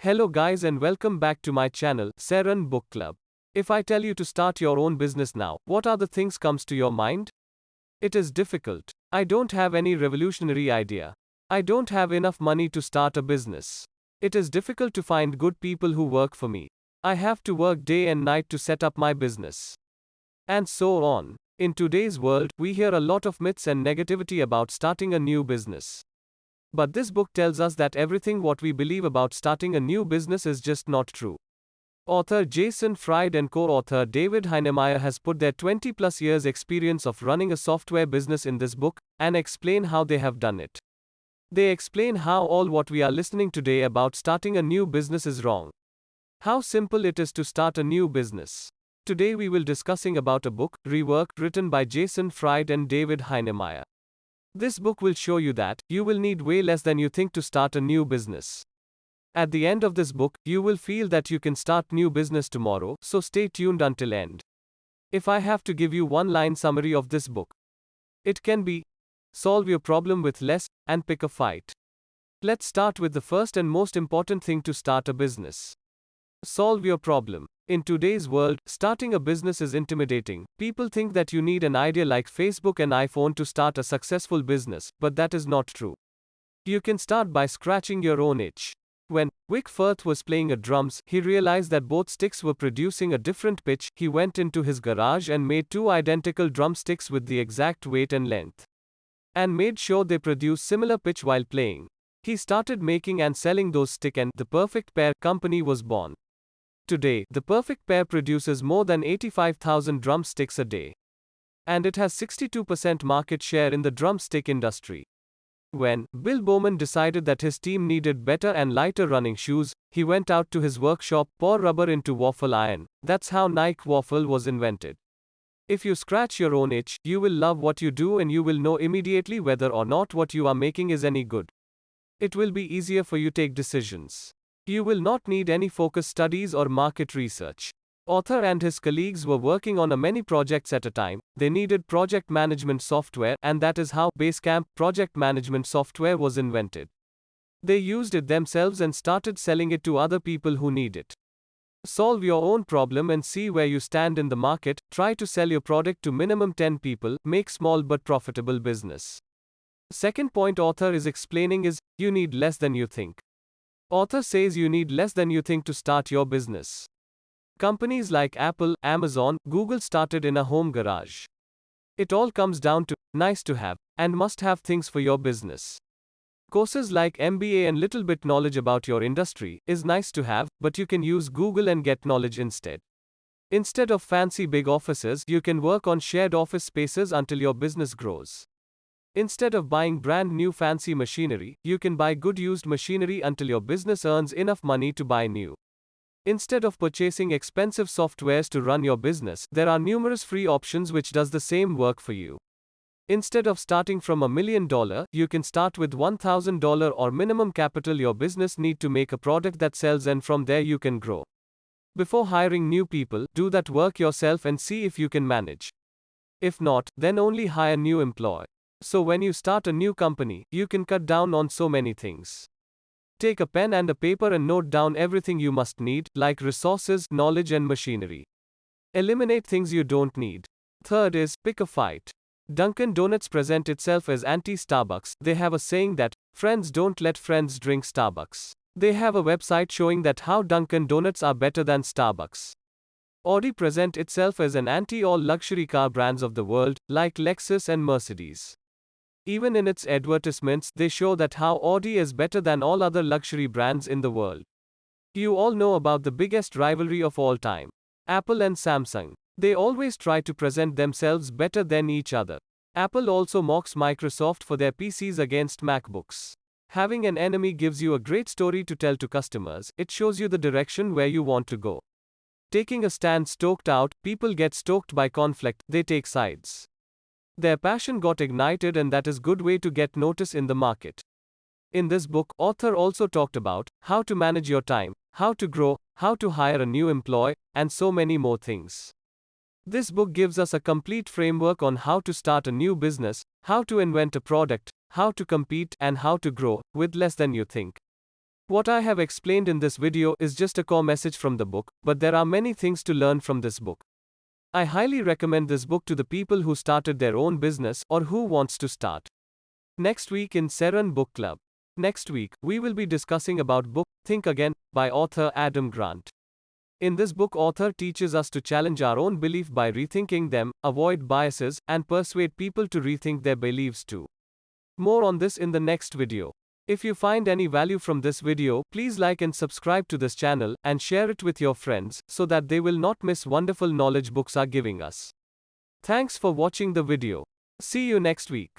Hello guys and welcome back to my channel, Sehjad Bookclub. If I tell you to start your own business now, what are the things comes to your mind? It is difficult. I don't have any revolutionary idea. I don't have enough money to start a business. It is difficult to find good people who work for me. I have to work day and night to set up my business. And so on. In today's world, we hear a lot of myths and negativity about starting a new business. But this book tells us that everything what we believe about starting a new business is just not true. Author Jason Fried and co-author David Heinemeier has put their 20 plus years experience of running a software business in this book, and explain how they have done it. They explain how all what we are listening today about starting a new business is wrong. How simple it is to start a new business. Today we will discussing about a book, Rework, written by Jason Fried and David Heinemeier. This book will show you that you will need way less than you think to start a new business. At the end of this book, you will feel that you can start new business tomorrow, so stay tuned until end. If I have to give you one line summary of this book, it can be, solve your problem with less, and pick a fight. Let's start with the first and most important thing to start a business. Solve your problem. In today's world, starting a business is intimidating. People think that you need an idea like Facebook and iPhone to start a successful business, but that is not true. You can start by scratching your own itch. When Vic Firth was playing a drums, he realized that both sticks were producing a different pitch. He went into his garage and made two identical drumsticks with the exact weight and length, and made sure they produce similar pitch while playing. He started making and selling those sticks, and the Perfect Pair company was born. Today, the Perfect Pair produces more than 85,000 drumsticks a day. And it has 62% market share in the drumstick industry. When Bill Bowman decided that his team needed better and lighter running shoes, he went out to his workshop, pour rubber into waffle iron. That's how Nike waffle was invented. If you scratch your own itch, you will love what you do and you will know immediately whether or not what you are making is any good. It will be easier for you to take decisions. You will not need any focus studies or market research. Author and his colleagues were working on many projects at a time. They needed project management software, and that is how Basecamp project management software was invented. They used it themselves and started selling it to other people who need it. Solve your own problem and see where you stand in the market. Try to sell your product to minimum 10 people. Make small but profitable business. Second point author is explaining is, you need less than you think. Author says you need less than you think to start your business. Companies like Apple, Amazon, Google started in a home garage. It all comes down to nice to have and must have things for your business. Courses like MBA and little bit knowledge about your industry is nice to have, but you can use Google and get knowledge instead. Instead of fancy big offices, you can work on shared office spaces until your business grows. Instead of buying brand new fancy machinery, you can buy good used machinery until your business earns enough money to buy new. Instead of purchasing expensive softwares to run your business, there are numerous free options which does the same work for you. Instead of starting from $1 million, you can start with $1,000 or minimum capital your business need to make a product that sells, and from there you can grow. Before hiring new people, do that work yourself and see if you can manage. If not, then only hire new employee. So when you start a new company, you can cut down on so many things. Take a pen and a paper and note down everything you must need, like resources, knowledge and machinery. Eliminate things you don't need. Third is, pick a fight. Dunkin' Donuts present itself as anti-Starbucks. They have a saying that, friends don't let friends drink Starbucks. They have a website showing that how Dunkin' Donuts are better than Starbucks. Audi present itself as an anti-all luxury car brands of the world, like Lexus and Mercedes. Even in its advertisements, they show that how Audi is better than all other luxury brands in the world. You all know about the biggest rivalry of all time, Apple and Samsung. They always try to present themselves better than each other. Apple also mocks Microsoft for their PCs against MacBooks. Having an enemy gives you a great story to tell to customers. It shows you the direction where you want to go. Taking a stand stoked out, people get stoked by conflict, they take sides. Their passion got ignited, and that is good way to get notice in the market. In this book, author also talked about how to manage your time, how to grow, how to hire a new employee, and so many more things. This book gives us a complete framework on how to start a new business, how to invent a product, how to compete, and how to grow with less than you think. What I have explained in this video is just a core message from the book, but there are many things to learn from this book. I highly recommend this book to the people who started their own business or who wants to start. Next week in Sehjad Book Club. Next week, we will be discussing about book Think Again by author Adam Grant. In this book, author teaches us to challenge our own belief by rethinking them, avoid biases, and persuade people to rethink their beliefs too. More on this in the next video. If you find any value from this video, please like and subscribe to this channel, and share it with your friends, so that they will not miss wonderful knowledge books are giving us. Thanks for watching the video. See you next week.